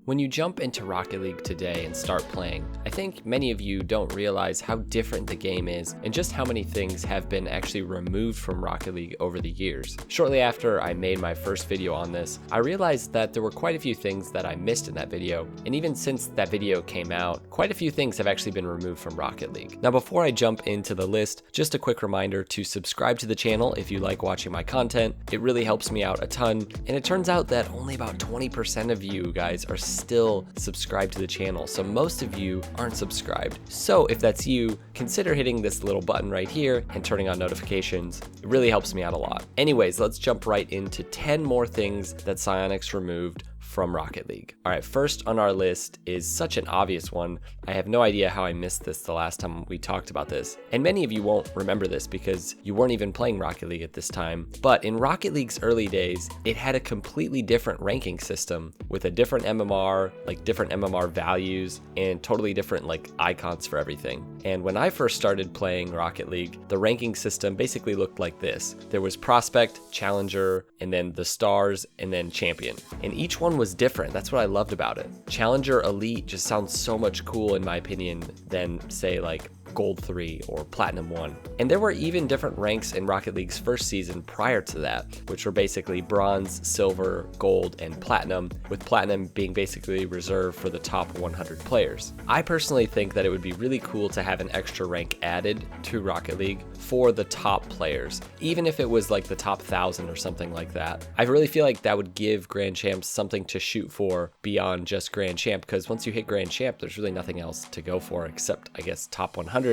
When you jump into Rocket League today and start playing, I think many of you don't realize how different the game is and just how many things have been actually removed from Rocket League over the years. Shortly after I made my first video on this, I realized that there were quite a few things that I missed in that video, and even since that video came out, quite a few things have actually been removed from Rocket League. Now before I jump into the list, just a quick reminder to subscribe to the channel if you like watching my content. It really helps me out a ton, and it turns out that only about 20% of you guys are still subscribed to the channel, so most of you aren't subscribed. So if that's you, consider hitting this little button right here and turning on notifications. It really helps me out a lot. Anyways, let's jump right into 10 more things that Psyonix removed from Rocket League. All right, first on our list is such an obvious one. I have no idea how I missed this the last time we talked about this. And many of you won't remember this because you weren't even playing Rocket League at this time. But in Rocket League's early days, it had a completely different ranking system with a different MMR, like different MMR values and totally different like icons for everything. And when I first started playing Rocket League, the ranking system basically looked like this. There was Prospect, Challenger, and then the Stars, and then Champion. And each one was different. That's what I loved about it. Challenger Elite just sounds so much cool in my opinion than say like Gold 3 or Platinum 1. And there were even different ranks in Rocket League's first season prior to that, which were basically Bronze, Silver, Gold, and Platinum, with Platinum being basically reserved for the top 100 players. I personally think that it would be really cool to have an extra rank added to Rocket League for the top players, even if it was like the top 1,000 or something like that. I really feel like that would give Grand Champs something to shoot for beyond just Grand Champ, because once you hit Grand Champ, there's really nothing else to go for except, I guess, top 100.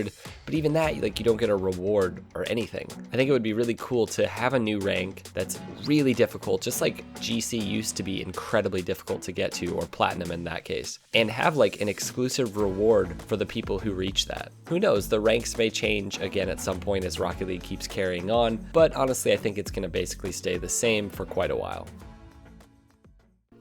But even that, like, you don't get a reward or anything. I think it would be really cool to have a new rank that's really difficult, just like GC used to be incredibly difficult to get to, or Platinum in that case, and have like an exclusive reward for the people who reach that. Who knows, the ranks may change again at some point as Rocket League keeps carrying on, but honestly I think it's going to basically stay the same for quite a while.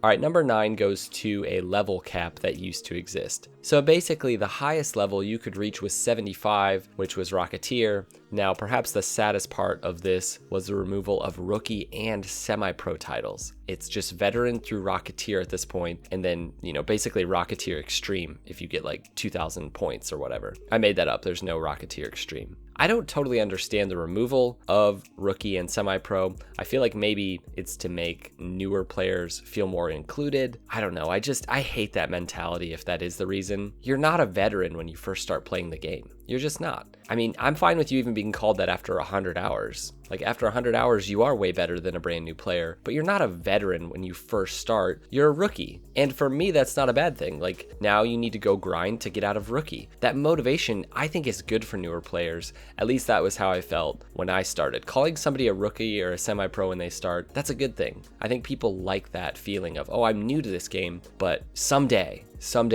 All right, number 9 goes to a level cap that used to exist. So basically the highest level you could reach was 75, which was Rocketeer. Now perhaps the saddest part of this was the removal of rookie and semi-pro titles. It's just veteran through Rocketeer at this point, and then, you know, basically Rocketeer Extreme if you get like 2,000 points or whatever. I made that up, there's no Rocketeer Extreme. I don't totally understand the removal of rookie and semi-pro. I feel like maybe it's to make newer players feel more included. I don't know, I hate that mentality if that is the reason. You're not a veteran when you first start playing the game. You're just not. I mean, I'm fine with you even being called that after 100 hours. Like after 100 hours, you are way better than a brand new player, but you're not a veteran when you first start. You're a rookie. And for me, that's not a bad thing. Like now you need to go grind to get out of rookie. That motivation, I think, is good for newer players. At least that was how I felt when I started. Calling somebody a rookie or a semi-pro when they start, that's a good thing. I think people like that feeling of, oh, I'm new to this game, but someday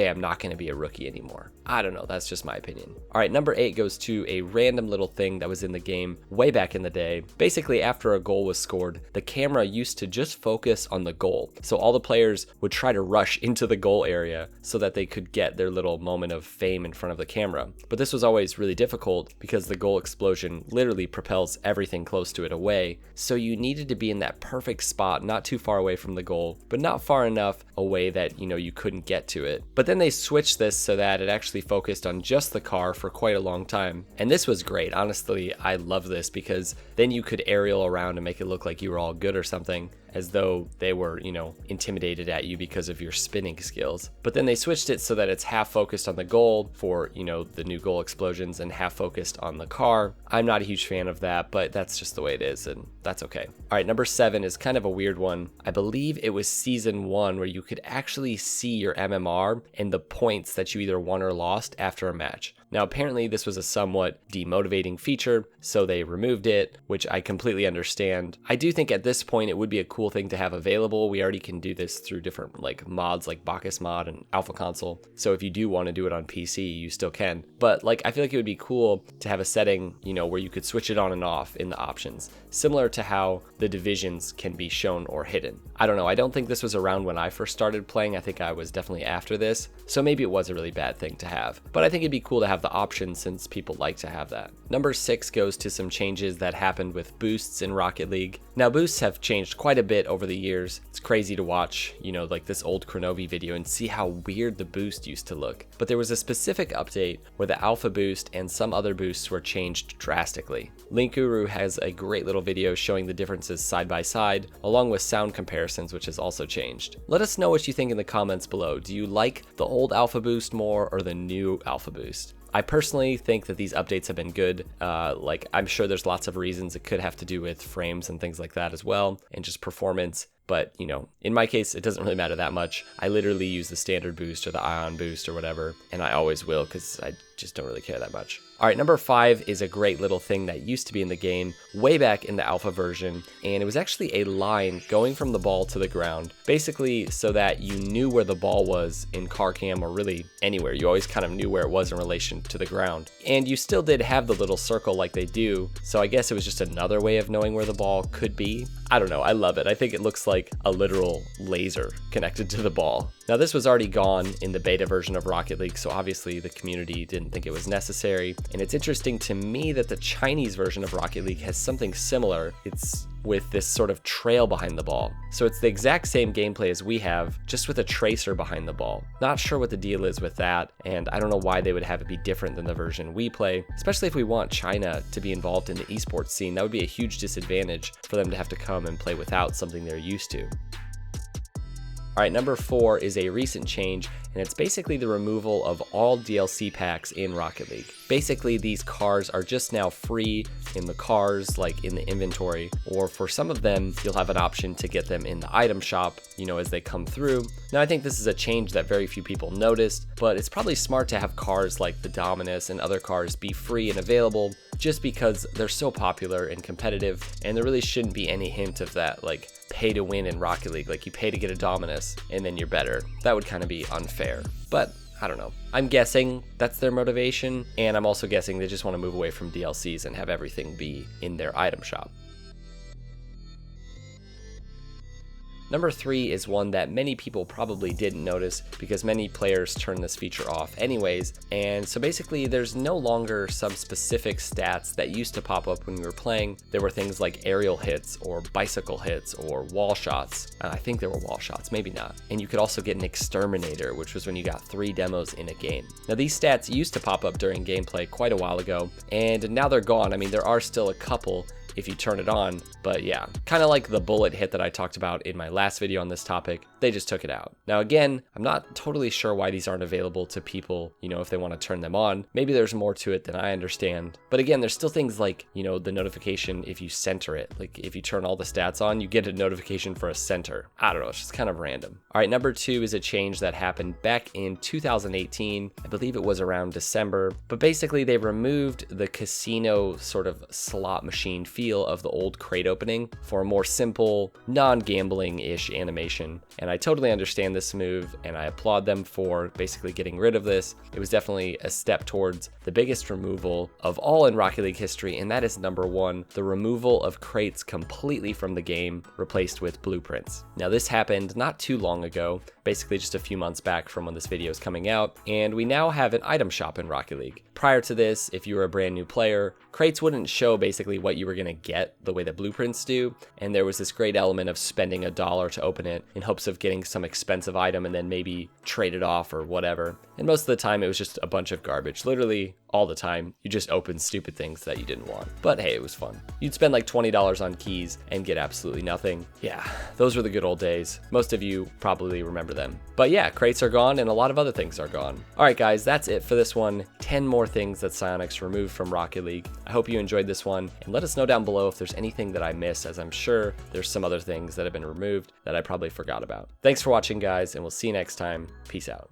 I'm not going to be a rookie anymore. I don't know, that's just my opinion. All right, number 8 goes to a random little thing that was in the game way back in the day. Basically, after a goal was scored, the camera used to just focus on the goal. So all the players would try to rush into the goal area so that they could get their little moment of fame in front of the camera. But this was always really difficult because the goal explosion literally propels everything close to it away. So you needed to be in that perfect spot, not too far away from the goal, but not far enough away that, you know, you couldn't get to it. But then they switched this so that it actually focused on just the car for quite a long time. And this was great. Honestly, I love this because then you could aerial around and make it look like you were all good or something, as though they were, you know, intimidated at you because of your spinning skills. But then they switched it so that it's half focused on the goal for, you know, the new goal explosions and half focused on the car. I'm not a huge fan of that, but that's just the way it is, and that's okay. All right, number 7 is kind of a weird one. I believe it was season 1 where you could actually see your MMR and the points that you either won or lost after a match. Now, apparently this was a somewhat demotivating feature, so they removed it, which I completely understand. I do think at this point it would be a cool thing to have available. We already can do this through different like mods like Bacchus mod and Alpha Console. So if you do want to do it on PC, you still can. But like, I feel like it would be cool to have a setting, you know, where you could switch it on and off in the options, similar to how the divisions can be shown or hidden. I don't know. I don't think this was around when I first started playing. I think I was definitely after this. So maybe it was a really bad thing to have, but I think it'd be cool to have the option since people like to have that. Number 6 goes to some changes that happened with boosts in Rocket League. Now boosts have changed quite a bit over the years. It's crazy to watch, like this old Kronovi video and see how weird the boost used to look. But there was a specific update where the alpha boost and some other boosts were changed drastically. Link Guru has a great little video showing the differences side by side, along with sound comparisons, which has also changed. Let us know what you think in the comments below. Do you like the old alpha boost more or the new alpha boost? I personally think that these updates have been good. I'm sure there's lots of reasons. It could have to do with frames and things like that as well, and just performance. But, in my case, it doesn't really matter that much. I literally use the standard boost or the ion boost or whatever, and I always will because I just don't really care that much. All right, number 5 is a great little thing that used to be in the game way back in the alpha version, and it was actually a line going from the ball to the ground, basically so that you knew where the ball was in car cam or really anywhere. You always kind of knew where it was in relation to the ground. And you still did have the little circle like they do, so I guess it was just another way of knowing where the ball could be. I don't know, I love it. I think it looks like a literal laser connected to the ball. Now this was already gone in the beta version of Rocket League, so obviously the community didn't think it was necessary. And it's interesting to me that the Chinese version of Rocket League has something similar. It's with this sort of trail behind the ball. So it's the exact same gameplay as we have, just with a tracer behind the ball. Not sure what the deal is with that, and I don't know why they would have it be different than the version we play, especially if we want China to be involved in the esports scene. That would be a huge disadvantage for them to have to come and play without something they're used to. All right, number 4 is a recent change, and it's basically the removal of all DLC packs in Rocket League. Basically, these cars are just now free in the cars, like in the inventory, or for some of them, you'll have an option to get them in the item shop, as they come through. Now, I think this is a change that very few people noticed, but it's probably smart to have cars like the Dominus and other cars be free and available just because they're so popular and competitive, and there really shouldn't be any hint of that, like pay to win in Rocket League, like you pay to get a Dominus and then you're better. That would kind of be unfair, but I don't know. I'm guessing that's their motivation, and I'm also guessing they just want to move away from DLCs and have everything be in their item shop. Number 3 is one that many people probably didn't notice because many players turn this feature off anyways, and so basically there's no longer some specific stats that used to pop up when we were playing. There were things like aerial hits or bicycle hits or wall shots. I think there were wall shots, maybe not. And you could also get an exterminator, which was when you got 3 demos in a game. Now these stats used to pop up during gameplay quite a while ago, and now they're gone. I mean, there are still a couple if you turn it on, but yeah, kind of like the bullet hit that I talked about in my last video on this topic, they just took it out. Now again, I'm not totally sure why these aren't available to people, if they want to turn them on. Maybe there's more to it than I understand, but again, there's still things like, the notification if you center it. Like if you turn all the stats on, you get a notification for a center. I don't know, it's just kind of random. All right, number 2 is a change that happened back in 2018. I believe it was around December, but basically they removed the casino sort of slot machine feel of the old crate opening for a more simple, non-gambling-ish animation. And I totally understand this move, and I applaud them for basically getting rid of this. It was definitely a step towards the biggest removal of all in Rocket League history, and that is number 1, the removal of crates completely from the game, replaced with blueprints. Now this happened not too long ago, basically just a few months back from when this video is coming out, and we now have an item shop in Rocket League. Prior to this, if you were a brand new player, crates wouldn't show basically what you were going to get the way that blueprints do, and there was this great element of spending $1 to open it in hopes of getting some expensive item and then maybe trade it off or whatever. And most of the time it was just a bunch of garbage. Literally all the time, you just open stupid things that you didn't want. But hey, it was fun. You'd spend like $20 on keys and get absolutely nothing. Yeah, those were the good old days. Most of you probably remember them. But yeah, crates are gone and a lot of other things are gone. All right, guys, that's it for this one. 10 more things that Psyonix removed from Rocket League. I hope you enjoyed this one, and let us know down below if there's anything that I missed, as I'm sure there's some other things that have been removed that I probably forgot about. Thanks for watching, guys, and we'll see you next time. Peace out.